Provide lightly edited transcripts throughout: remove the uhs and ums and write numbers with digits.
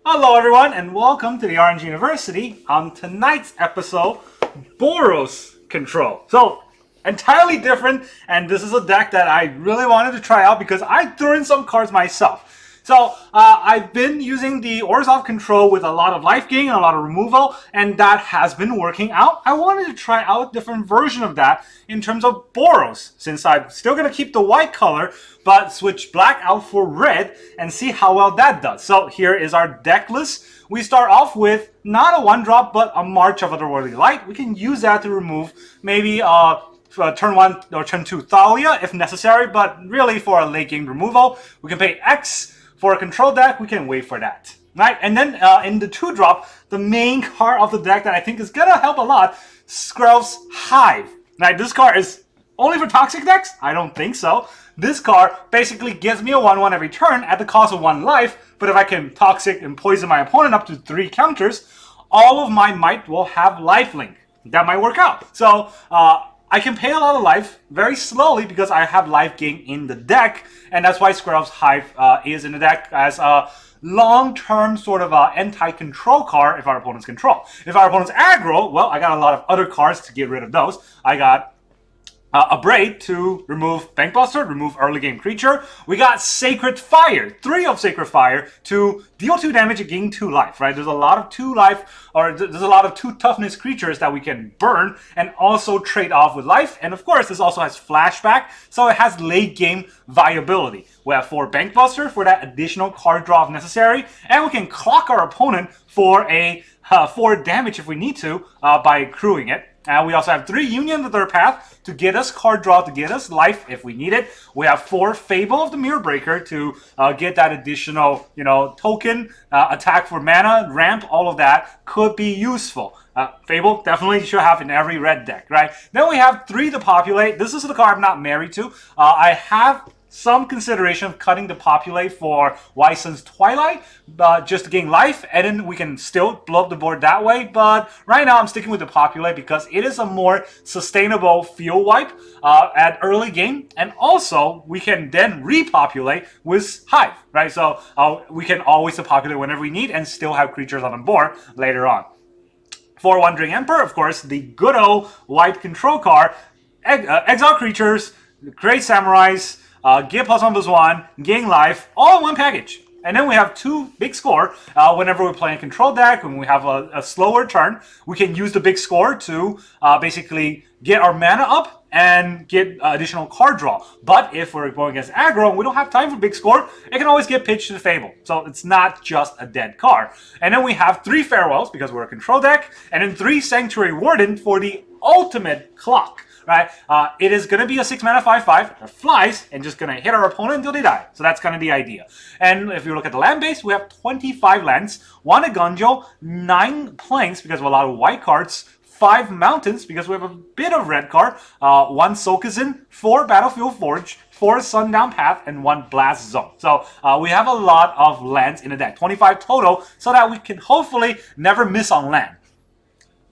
Hello everyone and welcome to the RNG University. On tonight's episode, Boros Control. So, entirely different, and this is a deck that I really wanted to try out because I threw in some cards myself. So, I've been using the Boros Control with a lot of life gain and a lot of removal, and that has been working out. I wanted to try out a different version of that in terms of Boros, since I'm still going to keep the white color, but switch black out for red and see how well that does. So here is our deck list. We start off with not a 1-drop, but a March of Otherworldly Light. We can use that to remove maybe turn 1 or turn 2 Thalia if necessary, but really for a late game removal, we can pay X. For a control deck, we can wait for that. Right? And then in the 2-drop, the main card of the deck that I think is going to help a lot, Skrelv's Hive. Right? This card is only for toxic decks? I don't think so. This card basically gives me a 1/1 every turn at the cost of 1 life, but if I can toxic and poison my opponent up to 3 counters, all of my might will have lifelink. That might work out. So, I can pay a lot of life very slowly because I have life gain in the deck, and that's why Skrelv's Hive is in the deck as a long-term sort of anti-control card if our opponent's control. If our opponent's aggro, well, I got a lot of other cards to get rid of those. I got a Braid to remove Bankbuster, remove early game creature. We got Sacred Fire, 3 of Sacred Fire to deal 2 damage and gain 2 life, right? There's a lot of 2 life, or there's a lot of 2 toughness creatures that we can burn and also trade off with life. And of course, this also has flashback, so it has late game viability. We have 4 Bankbuster for that additional card draw if necessary, and we can clock our opponent for a 4 damage if we need to by accruing it. We also have 3 Union the Third Path to get us card draw, to get us life if we need it. We have 4 Fable of the Mirror Breaker to get that additional, token, attack for mana, ramp, all of that could be useful. Fable definitely should have in every red deck, right? Then we have 3 to populate. This is the card I'm not married to. I have some consideration of cutting the populate for Wysen's Twilight, just to gain life, and then we can still blow up the board that way. But right now I'm sticking with the populate because it is a more sustainable field wipe at early game, and also we can then repopulate with Hive, right? So we can always populate whenever we need and still have creatures on the board later on. For Wandering Emperor, of course, the good old white control card, exile creatures, create samurais, get +1/+1, gain life, all in one package. And then we have 2 big score. Whenever we're playing a control deck, when we have a slower turn, we can use the big score to basically get our mana up and get additional card draw. But if we're going against aggro and we don't have time for big score, it can always get pitched to the Fable. So it's not just a dead card. And then we have 3 Farewells because we're a control deck, and then 3 Sanctuary Warden for the ultimate clock. Right, it is going to be a 6 mana 5/5 that flies and just going to hit our opponent until they die. So that's kind of the idea. And if you look at the land base, we have 25 lands, 1 Agunjo, 9 Planks because of a lot of white cards, 5 Mountains because we have a bit of red card, 1 Sokazin, 4 Battlefield Forge, 4 Sundown Path, and 1 Blast Zone. So we have a lot of lands in the deck, 25 total, so that we can hopefully never miss on land.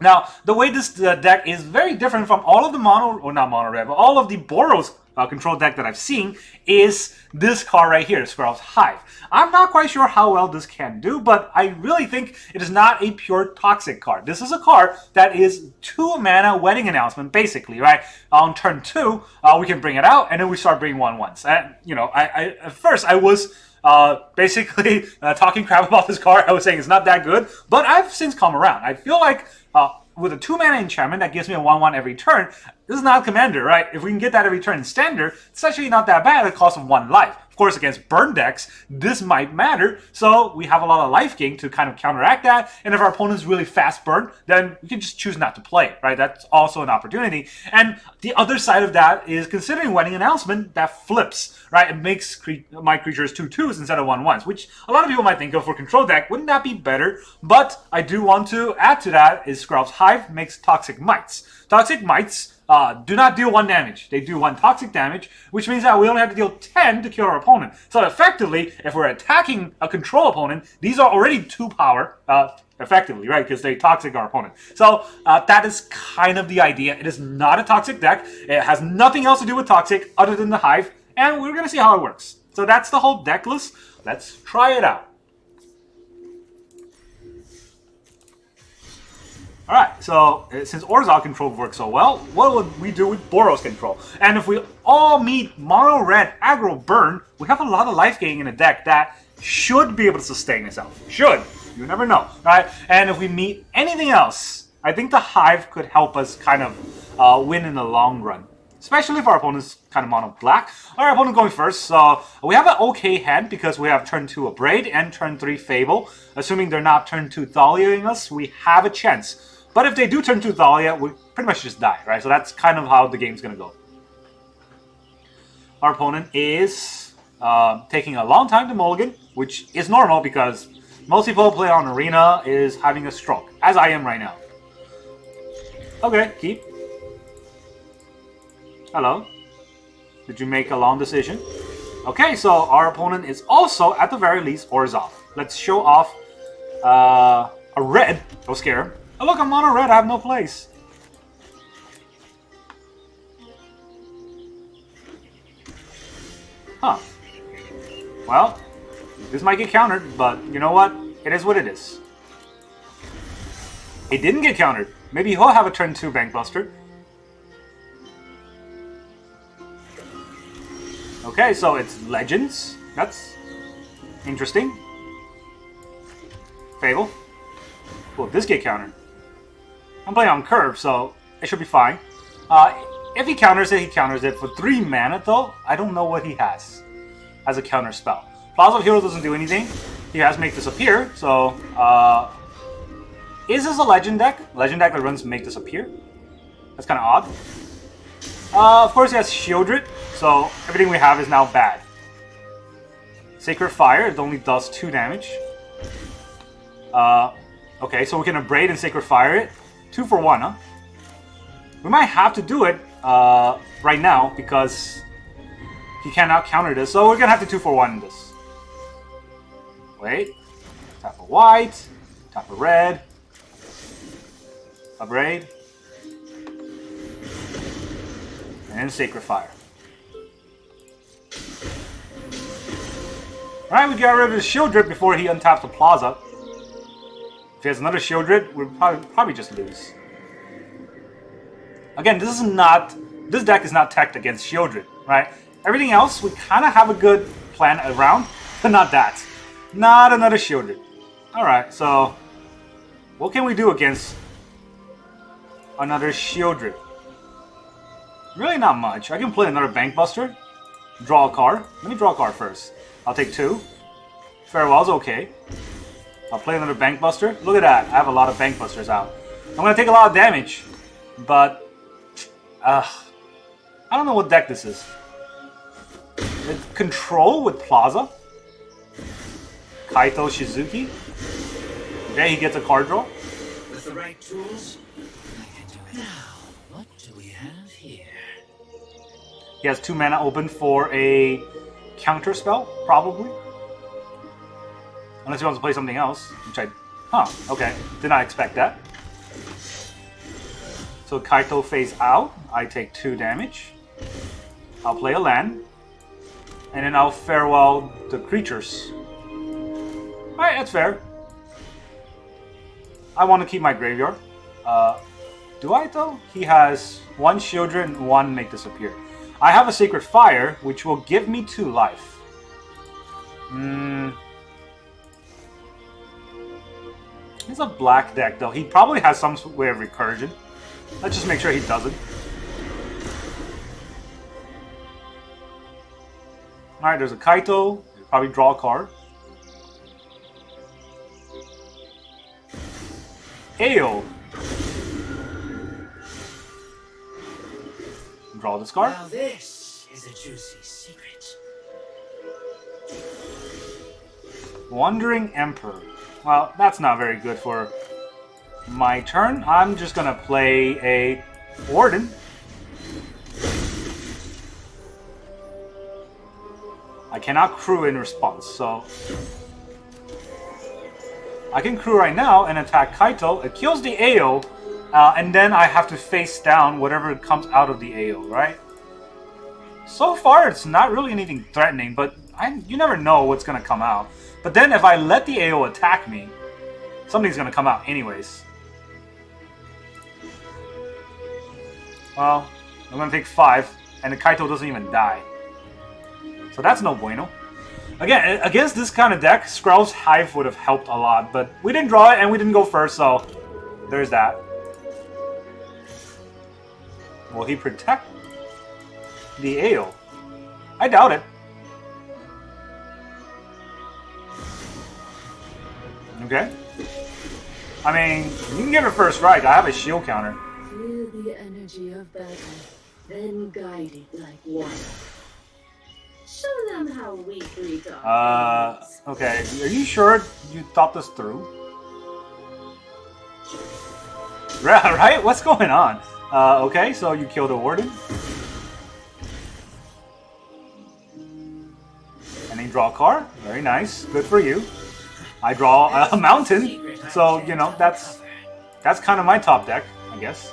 Now, the way this deck is very different from all of the all of the Boros control deck that I've seen is this card right here, Skrelv's Hive. I'm not quite sure how well this can do, but I really think it is not a pure toxic card. This is a card that is 2 mana Wedding Announcement, basically, right? On turn 2, we can bring it out, and then we start bringing 1/1s. And, at first I was basically talking crap about this card. I was saying it's not that good, but I've since come around. I feel like with a 2 mana enchantment that gives me a 1/1 every turn, this is not Commander, right? If we can get that every turn in Standard, it's actually not that bad at the cost of 1 life. Of course, against burn decks, this might matter, so we have a lot of life gain to kind of counteract that, and if our opponent is really fast burn, then we can just choose not to play, right? That's also an opportunity. And the other side of that is considering Wedding Announcement, that flips, right? It makes my creatures 2/2s instead of 1/1s, which a lot of people might think of for control deck. Wouldn't that be better? But I do want to add to that is Skrelv's Hive makes Toxic Mites. Toxic Mites do not deal 1 damage. They do 1 toxic damage, which means that we only have to deal 10 to kill our opponent. So effectively, if we're attacking a control opponent, these are already 2 power, effectively, right? Because they toxic our opponent. So that is kind of the idea. It is not a toxic deck. It has nothing else to do with toxic other than the Hive, and we're going to see how it works. So that's the whole deck list. Let's try it out. Alright, so since Orzhov Control works so well, what would we do with Boros Control? And if we all meet mono red aggro burn, we have a lot of life gain in a deck that should be able to sustain itself. Should. You never know, right? And if we meet anything else, I think the Hive could help us kind of win in the long run. Especially if our opponent's kind of mono black. Our opponent going first, so we have an okay hand because we have turn 2 Abrade and turn 3 Fable. Assuming they're not turn 2 Thaliaing us, we have a chance. But if they do turn 2 Thalia, we pretty much just die, right? So that's kind of how the game's going to go. Our opponent is taking a long time to mulligan, which is normal because most people who play on Arena is having a stroke, as I am right now. Okay, keep. Hello. Did you make a long decision? Okay, so our opponent is also, at the very least, Orzhov. Let's show off a red. Don't scare him. Oh, look, I'm mono red. I have no place. Huh. Well, this might get countered, but you know what? It is what it is. It didn't get countered. Maybe he'll have a turn 2 Bankbuster. Okay, so it's Legends. That's interesting. Fable. Will this get countered? I'm playing on curve, so it should be fine. If he counters it, he counters it. For 3 mana, though, I don't know what he has as a counter spell. Plaza of Hero doesn't do anything. He has Make Disappear, so... is this a Legend deck? Legend deck that runs Make Disappear? That's kind of odd. Of course, he has Shieldred, so everything we have is now bad. Sacred Fire, it only does 2 damage. Okay, so we can Abrade and Sacred Fire it. 2 for 1, huh? We might have to do it right now because he cannot counter this, so we're gonna have to 2 for 1 this. Wait. Tap a white, tap a red, Abrade. And Sacred Fire. Alright, we got rid of the Shield Drip before he untaps the Plaza. If he has another Shield Drip, we'll probably just lose. Again, this deck is not teched against Shield Drip, right? Everything else, we kind of have a good plan around, but not that. Not another Shield Drip. Alright, so what can we do against another Shield Drip? Really not much. I can play another Bankbuster. Draw a card. Let me draw a card first. I'll take 2. Farewell's okay. I'll play another Bankbuster. Look at that. I have a lot of Bankbusters out. I'm going to take a lot of damage. But... I don't know what deck this is. It's Control with Plaza. Kaito Shizuki. Okay, he gets a card draw. With the right tools, I can do it. Now, what do we have here? He has 2 mana open for a counter spell, probably. Unless he wants to play something else, which I... Huh, okay. Did not expect that. So Kaito phase out. I take 2 damage. I'll play a land. And then I'll farewell the creatures. Alright, that's fair. I want to keep my graveyard. Do I, though? He has 1 Shieldred and 1 Make Disappear. I have a Sacred Fire, which will give me 2 life. He's a black deck, though. He probably has some way of recursion. Let's just make sure he doesn't. Alright, there's a Kaito. He'll probably draw a card. Ayo. Draw this card. Now this is a juicy secret. Wandering Emperor. Well, that's not very good for my turn. I'm just gonna play a Warden. I cannot crew in response, so I can crew right now and attack Kaito. It kills the AO, and then I have to face down whatever comes out of the AO, right? So far, it's not really anything threatening, but you never know what's going to come out. But then if I let the AO attack me, something's going to come out anyways. Well, I'm gonna take 5, and the Kaito doesn't even die. So that's no bueno. Again, against this kind of deck, Skrelv's Hive would have helped a lot, but we didn't draw it and we didn't go first, so there's that. Will he protect the ale? I doubt it. Okay. I mean, you can give it first right. I have a shield counter. Feel the energy of battle, then guide it like water. Show them how we treat our enemies. Okay. Are you sure you thought this through? Right? What's going on? Okay, so you killed a warden. And then you draw a card. Very nice. Good for you. I draw a mountain. So, you know, that's kind of my top deck, I guess.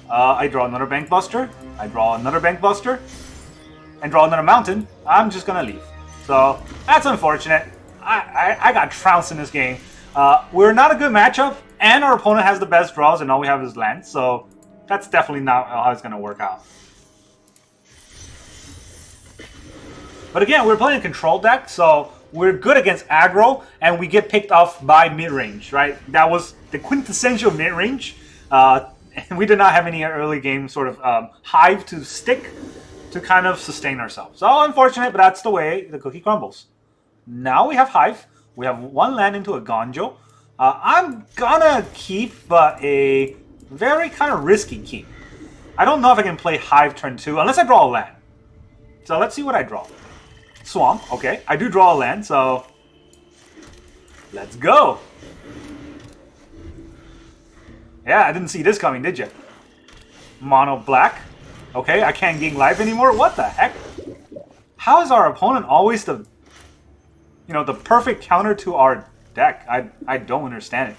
I draw another Bankbuster. I draw another Bankbuster. And draw another mountain. I'm just gonna leave. So, that's unfortunate. I got trounced in this game. We're not a good matchup, and our opponent has the best draws, and all we have is lands. So, that's definitely not how it's gonna work out. But again, we're playing a control deck, so we're good against aggro, and we get picked off by mid-range, right? That was the quintessential mid-range. And we did not have any early game sort of Hive to stick to kind of sustain ourselves. So unfortunate, but that's the way the cookie crumbles. Now we have Hive. We have 1 land into a Gonjo. I'm gonna keep, but a very kind of risky keep. I don't know if I can play Hive turn 2, unless I draw a land. So let's see what I draw. Swamp, okay. I do draw a land, so let's go. Yeah, I didn't see this coming, did you? Mono black. Okay, I can't gain life anymore. What the heck? How is our opponent always the, you know, the perfect counter to our deck? I don't understand it.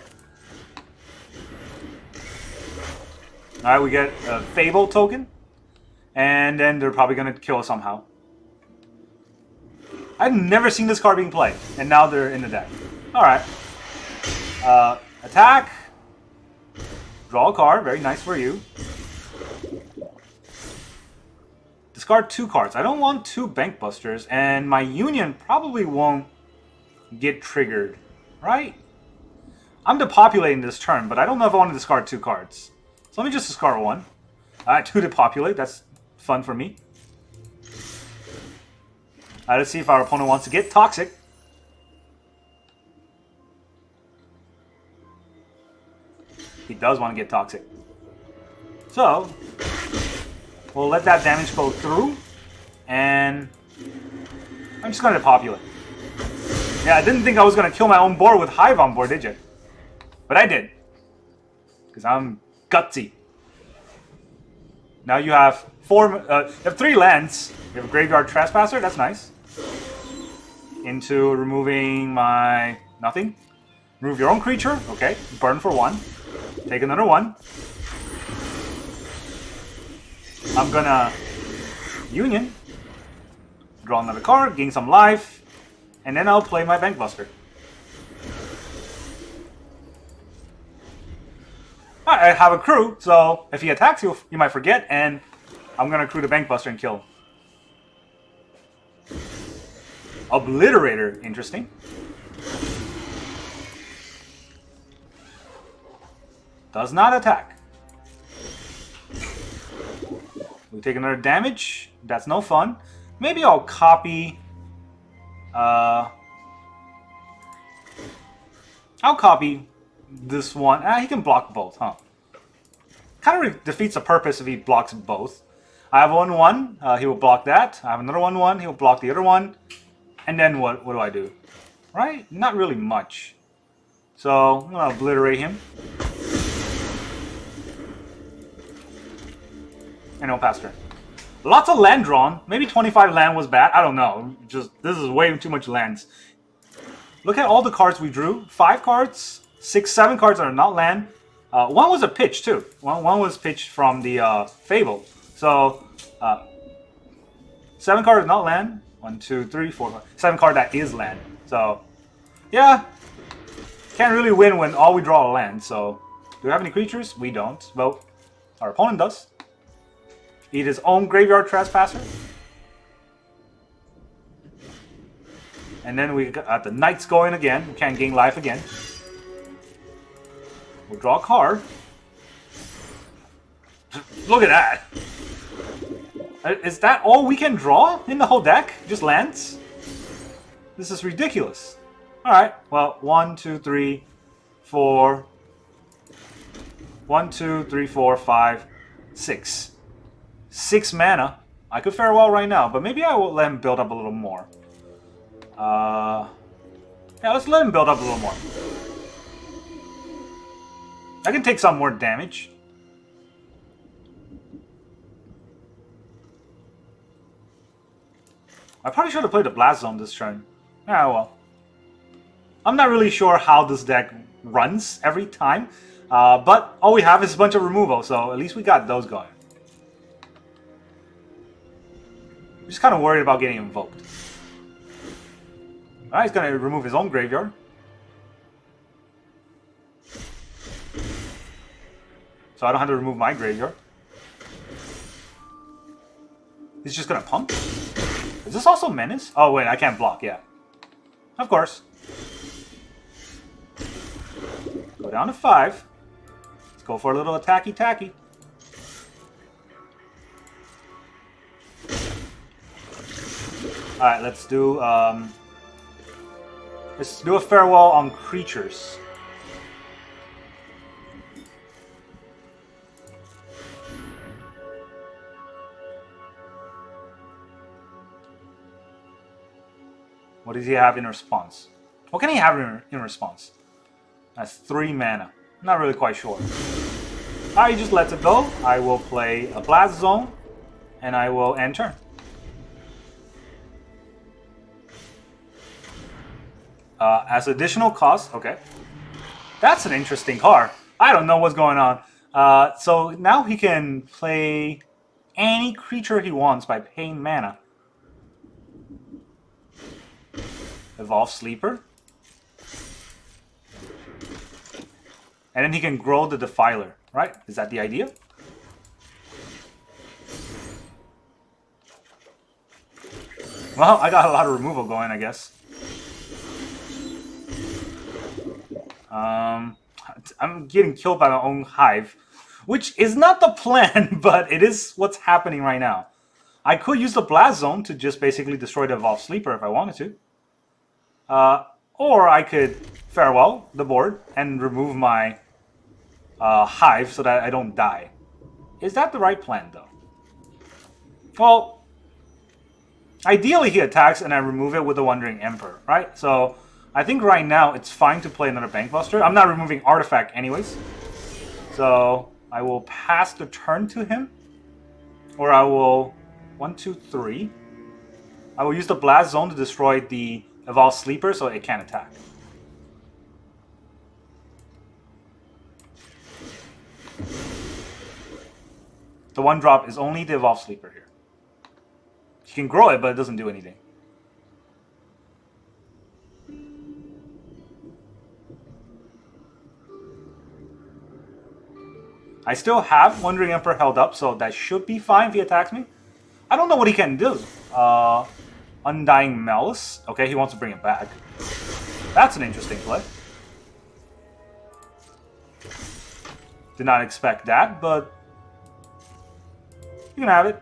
All right, we get a Fable token, and then they're probably gonna kill us somehow. I've never seen this card being played, and now they're in the deck. Alright. Attack. Draw a card. Very nice for you. Discard 2 cards. I don't want 2 Bankbusters, and my Union probably won't get triggered. Right? I'm depopulating this turn, but I don't know if I want to discard 2 cards. So let me just discard 1. 2 depopulate. That's fun for me. Let's see if our opponent wants to get toxic. He does want to get toxic. So, we'll let that damage go through. And I'm just going to depopulate. Yeah, I didn't think I was going to kill my own board with Hive on board, did you? But I did. Because I'm gutsy. Now you have 3 lands. You have a Graveyard Trespasser, that's nice. Into removing my nothing. Remove your own creature, okay. Burn for 1. Take another 1. I'm gonna Union. Draw another card, gain some life. And then I'll play my Bankbuster. I have a crew, so if he attacks you, you might forget, and I'm gonna crew the Bankbuster and kill him. Obliterator, interesting. Does not attack. We take another damage. That's no fun. Maybe I'll copy. I'll copy this one. He can block both, huh? Kind of defeats the purpose if he blocks both. I have 1/1. He will block that. I have another 1/1. He will block the other one. And then what do I do? Right? Not really much. So I'm gonna obliterate him. And he'll pass turn. Lots of land drawn. Maybe 25 land was bad. I don't know. Just this is way too much lands. Look at all the cards we drew. 5 cards, 6, 7 cards that are not land. One was a pitch too. One was pitched from the Fable. So 7 cards not land. 1, 2, 3, 4, 5. 7 card that is land. So yeah, can't really win when all we draw are land. So Do we have any creatures? We don't. Well, our opponent does. Eat his own Graveyard Trespasser. And then we got the Knights going again. We can't gain life again. We'll draw a card. Look at that. Is that all we can draw in the whole deck? Just lands? This is ridiculous. Alright, well, 1, 2, 3, 4. 1, 2, 3, 4, 5, 6. 6 mana. I could farewell right now, but maybe I will let him build up a little more. Yeah, let's let him build up a little more. I can take some more damage. I probably should have played the Blast Zone this turn. Yeah, well. I'm not really sure how this deck runs every time. But all we have is a bunch of removal, so at least we got those going. I'm just kind of worried about getting invoked. Alright, he's going to remove his own graveyard. So I don't have to remove my graveyard. He's just going to pump. Is this also Menace? Oh wait, I can't block, yeah. Of course. Go down to 5. Let's go for a little attacky-tacky. Alright, let's do a farewell on creatures. What does he have in response? What can he have in response? That's 3 mana. Not really quite sure. Alright, he just lets it go. I will play a Blast Zone, and I will end turn. As additional cost, okay. That's an interesting card. I don't know what's going on. So now he can play any creature he wants by paying mana. Evolve Sleeper. And then he can grow the Defiler, right? Is that the idea? Well, I got a lot of removal going, I guess. I'm getting killed by my own Hive, which is not the plan, but it is what's happening right now. I could use the Blast Zone to just basically destroy the Evolve Sleeper if I wanted to. Or I could farewell the board and remove my Hive so that I don't die. Is that the right plan, though? Well, ideally he attacks and I remove it with the Wandering Emperor, right? So I think right now it's fine to play another Bankbuster. I'm not removing Artifact anyways. So I will pass the turn to him. Or I will... 1, 2, 3. I will use the Blast Zone to destroy the Evolve Sleeper so it can't attack. The 1-drop is only the Evolve Sleeper here. You can grow it, but it doesn't do anything. I still have Wandering Emperor held up, so that should be fine if he attacks me. I don't know what he can do. Undying Malice. Okay, he wants to bring it back. That's an interesting play. Did not expect that, but you can have it.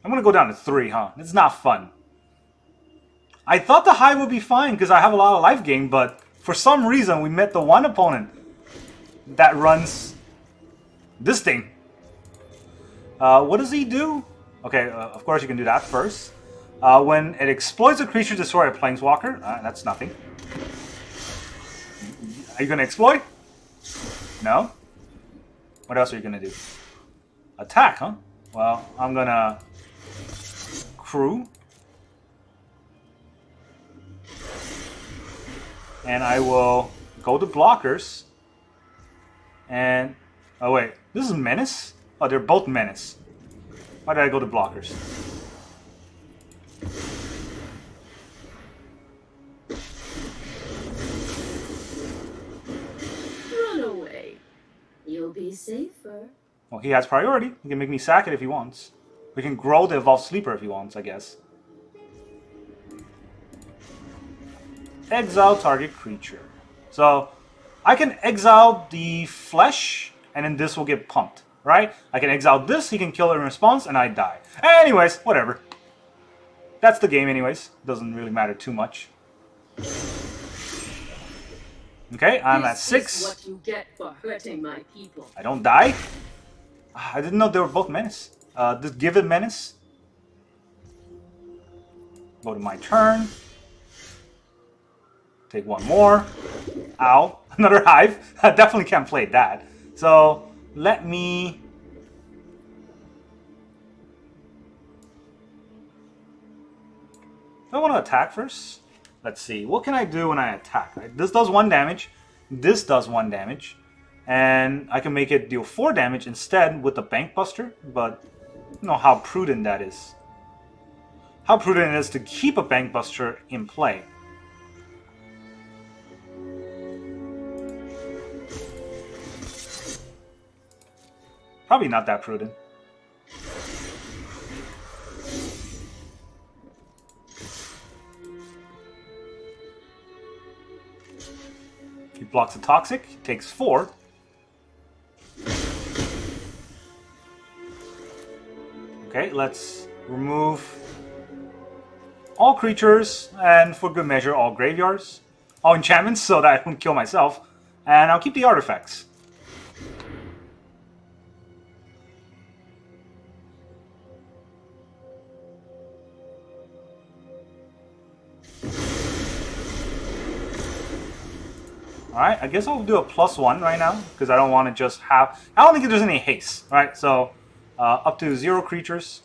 I'm going to go down to 3, huh? It's not fun. I thought the Hive would be fine because I have a lot of life gain, but for some reason we met the one opponent that runs this thing. What does he do? Okay, of course you can do that first. When it exploits a creature, destroy a Planeswalker. That's nothing. Are you going to exploit? No? What else are you going to do? Attack, huh? Well, I'm going to crew. And I will go to blockers. And... oh wait, this is Menace? Oh, they're both Menace. Why did I go to blockers? safer. Well, he has priority. He can make me sack it if he wants. We can grow the Evolved Sleeper if he wants, I guess. Exile target creature. So, I can exile the flesh, and then this will get pumped, right? I can exile this, he can kill it in response, and I die. Anyways, whatever. That's the game anyways. Doesn't really matter too much. Okay, I'm at 6. This is what you get for hurting my people. I don't die? I didn't know they were both menace. Just give it menace. Go to my turn. Take one more. Ow. Another Hive. I definitely can't play that. So, let me... Do I want to attack first? Let's see. What can I do when I attack? Right? This does 1 damage. This does 1 damage. And I can make it deal 4 damage instead with the Bankbuster. But, I don't know how prudent that is. How prudent it is to keep a Bankbuster in play. Probably not that prudent. He blocks the Toxic, he takes 4. Okay, let's remove all creatures, and for good measure, all graveyards. All enchantments, so that I don't kill myself. And I'll keep the artifacts. Alright, I guess I'll do a +1 right now, because I don't want to just have... I don't think there's any haste, right? So, up to 0 creatures.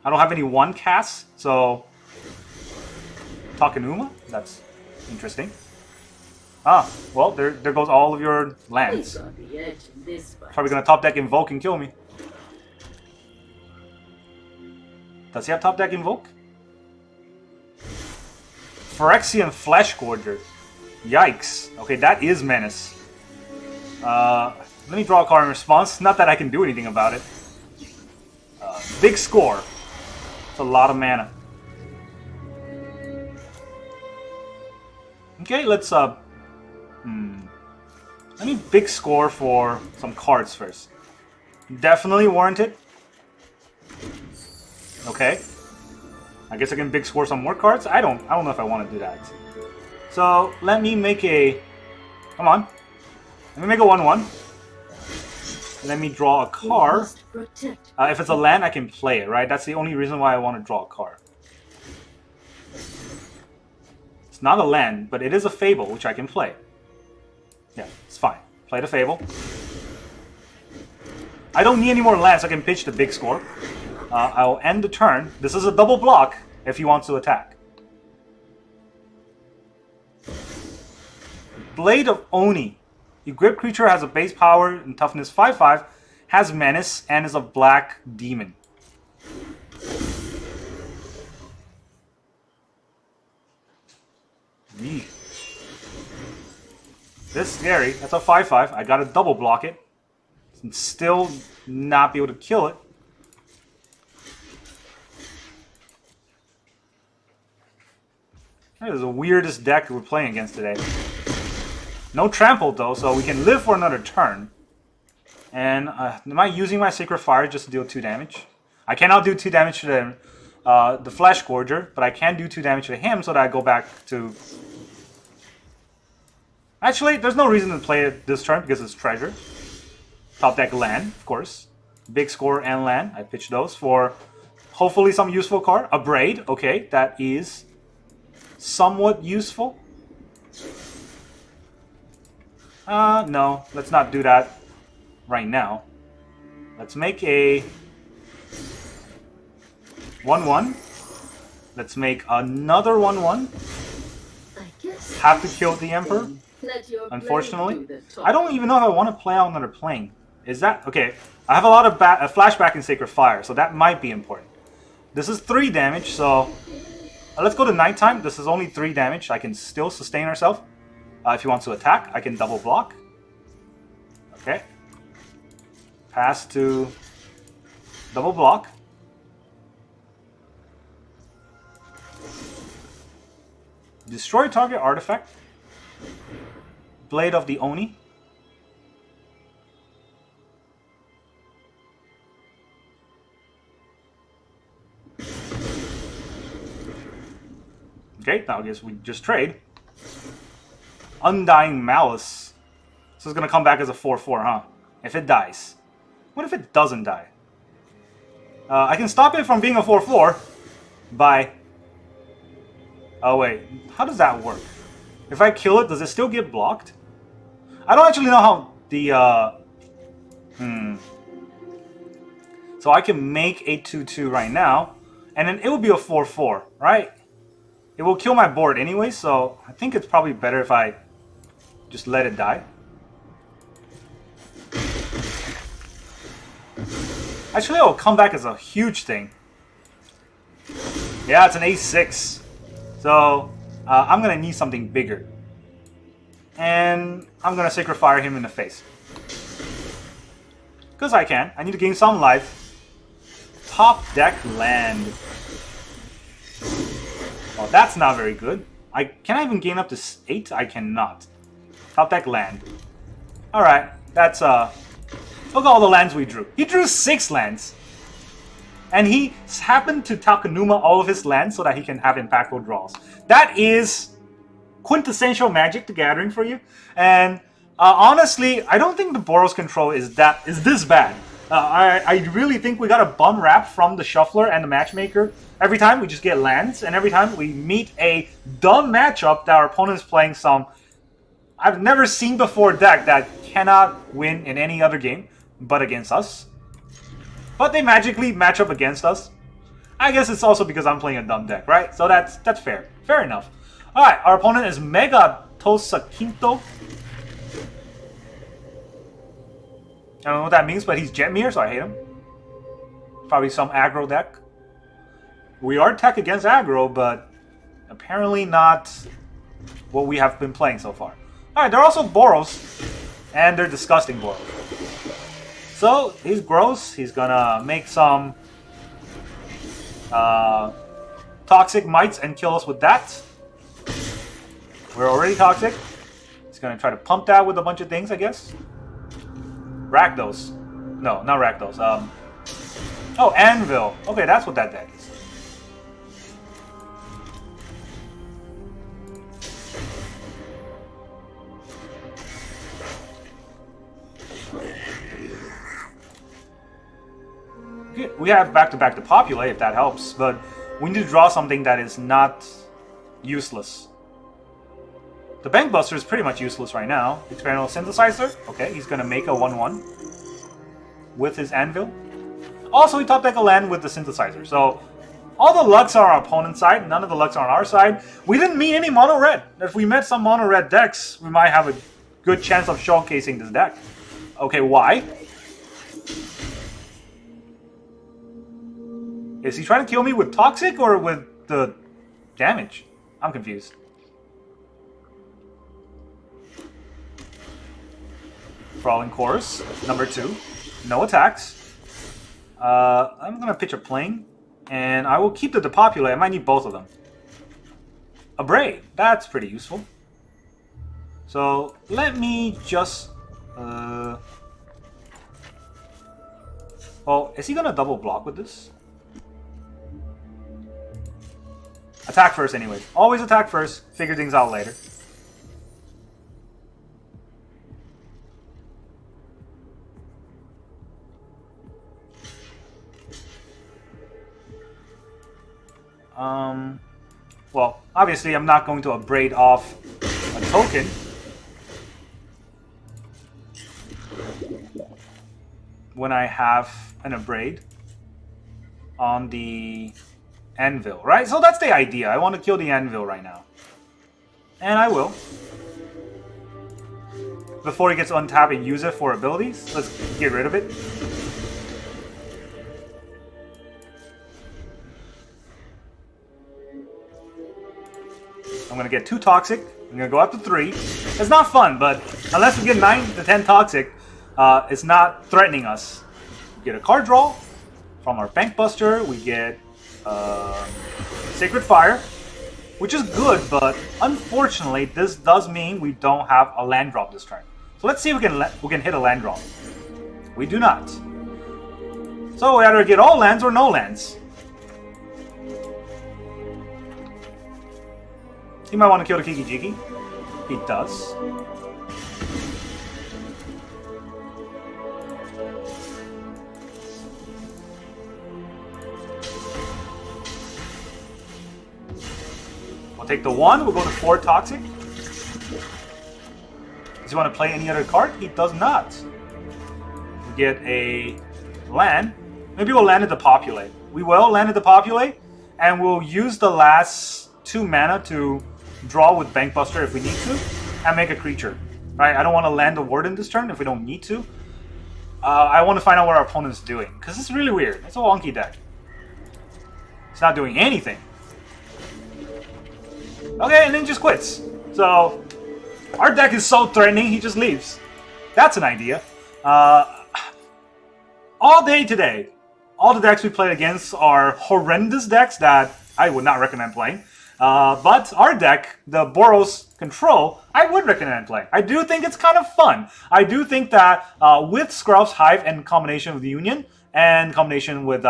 I don't have any 1 casts, so... Takenuma? That's interesting. Ah, well, there goes all of your lands. Probably going to top deck Invoke and kill me. Does he have top deck Invoke? Phyrexia and Flesh Gorger. Yikes. Okay, that is menace. Let me draw a card in response. Not that I can do anything about it. Big score. It's a lot of mana. Okay, let's let me big score for some cards first. Definitely warranted. Okay. I guess I can big score some more cards. I don't know if I want to do that. So let me make a... Come on. Let me make a 1/1. Let me draw a card. If it's a land, I can play it, right? That's the only reason why I want to draw a card. It's not a land, but it is a Fable, which I can play. Yeah, it's fine. Play the Fable. I don't need any more lands, so I can pitch the big score. I'll end the turn. This is a double block if he wants to attack. Blade of Oni. Equipped creature has a base power and toughness 5/5, has menace, and is a black demon. Yee. This is scary. That's a 5/5. I gotta double block it. And still not be able to kill it. That is the weirdest deck we're playing against today. No trample though, so we can live for another turn. And am I using my Sacred Fire just to deal 2 damage? I cannot do 2 damage to the Flesh Gorger, but I can do 2 damage to him so that I go back to... Actually, there's no reason to play it this turn because it's treasure. Top deck land, of course. Big score and land. I pitch those for hopefully some useful card. A Braid, okay, that is somewhat useful. No, let's not do that right now. Let's make a 1/1. Let's make another 1/1. Have to kill the Emperor. Unfortunately, I don't even know if I want to play out another plane. Is that okay? I have a lot of flashback in Sacred Fire, so that might be important. This is 3 damage, so let's go to nighttime. This is only 3 damage. I can still sustain ourselves. If he wants to attack, I can double block. Okay. Pass to double block. Destroy target artifact. Blade of the Oni. Okay, now I guess we just trade. Undying Malice. So it's gonna come back as a 4/4, huh? If it dies. What if it doesn't die? I can stop it from being a 4/4 by... Oh wait, how does that work? If I kill it, does it still get blocked? I don't actually know how the... So I can make a 2/2 right now, and then it will be a 4/4, right? It will kill my board anyway, so I think it's probably better if I just let it die. Actually, it will come back as a huge thing. Yeah, it's an A6. So, I'm going to need something bigger. And I'm going to Sacred Fire him in the face. Because I can. I need to gain some life. Top deck land. Oh, that's not very good. Can I even gain up to 8? I cannot. Top deck land. Alright, that's look at all the lands we drew. He drew 6 lands. And he happened to Takenuma all of his lands so that he can have impactful draws. That is quintessential Magic the Gathering for you. And honestly, I don't think the Boros Control is this bad. I really think we got a bum rap from the Shuffler and the Matchmaker. Every time we just get lands, and every time we meet a dumb matchup that our opponent is playing some I've never seen before deck that cannot win in any other game but against us. But they magically match up against us. I guess it's also because I'm playing a dumb deck, right? So that's fair. Fair enough. Alright, our opponent is Mega Tosa Quinto. I don't know what that means, but he's Jetmir, so I hate him. Probably some aggro deck. We are tech against aggro, but apparently not what we have been playing so far. Alright, they're also Boros, and they're disgusting Boros. So, he's gross. He's gonna make some toxic mites and kill us with that. We're already toxic. He's gonna try to pump that with a bunch of things, I guess. Rakdos. No, not Rakdos. Oh, Anvil. Okay, that's what that deck is. We have back-to-back to populate, if that helps, but we need to draw something that is not useless. The Bankbuster is pretty much useless right now. Experimental Synthesizer. Okay, he's going to make a 1/1 with his Anvil. Also, he top deck a land with the Synthesizer. So, all the lucks are on our opponent's side. None of the lucks are on our side. We didn't meet any mono-red. If we met some mono-red decks, we might have a good chance of showcasing this deck. Okay, why? Is he trying to kill me with Toxic or with the damage? I'm confused. Brawling Chorus, number 2. No attacks. I'm going to pitch a Plane, and I will keep the Depopulate. I might need both of them. A Braid, that's pretty useful. So, let me just... Oh, is he going to double block with this? Attack first anyways. Always attack first, figure things out later. Well, obviously I'm not going to abrade off a token. When I have an abrade on the Anvil, right? So that's the idea. I want to kill the Anvil right now. And I will. Before he gets untapped and use it for abilities, let's get rid of it. I'm going to get 2 Toxic. I'm going to go up to 3. It's not fun, but unless we get 9 to 10 Toxic, it's not threatening us. We get a card draw from our Bankbuster. We get Sacred Fire, which is good, but unfortunately, this does mean we don't have a land drop this turn. So let's see if we can hit a land drop. We do not. So we either get all lands or no lands. He might want to kill the Kiki Jiki. He does. We'll take the 1, we'll go to 4 Toxic. Does he want to play any other card? He does not. We get a land. Maybe we'll land it to populate. We will land it to populate, and we'll use the last 2 mana to draw with Bankbuster if we need to, and make a creature. Right? I don't want to land a Warden this turn if we don't need to. I want to find out what our opponent's doing, because it's really weird. It's a wonky deck. It's not doing anything. Okay, and then just quits. So, our deck is so threatening, he just leaves. That's an idea. All day today, all the decks we played against are horrendous decks that I would not recommend playing. But our deck, the Boros Control, I would recommend playing. I do think it's kind of fun. I do think that with Skrelv's Hive in combination with Union and combination with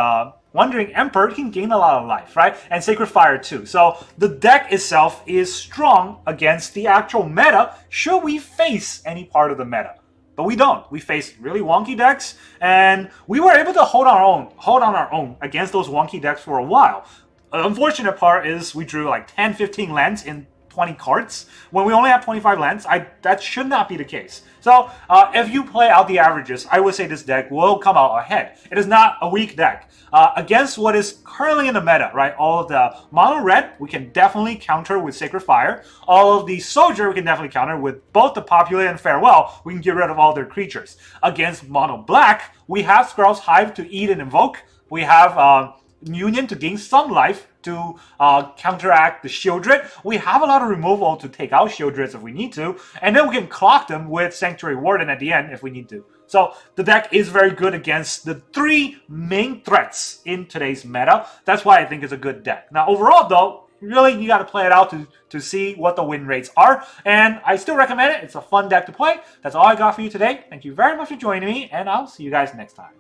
Wandering Emperor, you can gain a lot of life, right? And Sacred Fire too. So the deck itself is strong against the actual meta, should we face any part of the meta. But we don't. We face really wonky decks, and we were able to hold on our own against those wonky decks for a while. The unfortunate part is we drew like 10, 15 lands in 20 cards. When we only have 25 lands, that should not be the case. So if you play out the averages, I would say this deck will come out ahead. It is not a weak deck. Against what is currently in the meta, right? All of the mono red, we can definitely counter with Sacred Fire. All of the soldier, we can definitely counter with both the Populate and Farewell. We can get rid of all their creatures. Against mono black, we have Skrelv's Hive to eat and invoke. We have Union to gain some life to counteract the Shieldred. We have a lot of removal to take out Shieldreds if we need to, and then we can clock them with Sanctuary Warden at the end if we need to. So the deck is very good against the 3 main threats in today's meta. That's why I think it's a good deck. Now overall though, really you got to play it out to see what the win rates are, and I still recommend it. It's a fun deck to play. That's all I got for you today. Thank you very much for joining me, and I'll see you guys next time.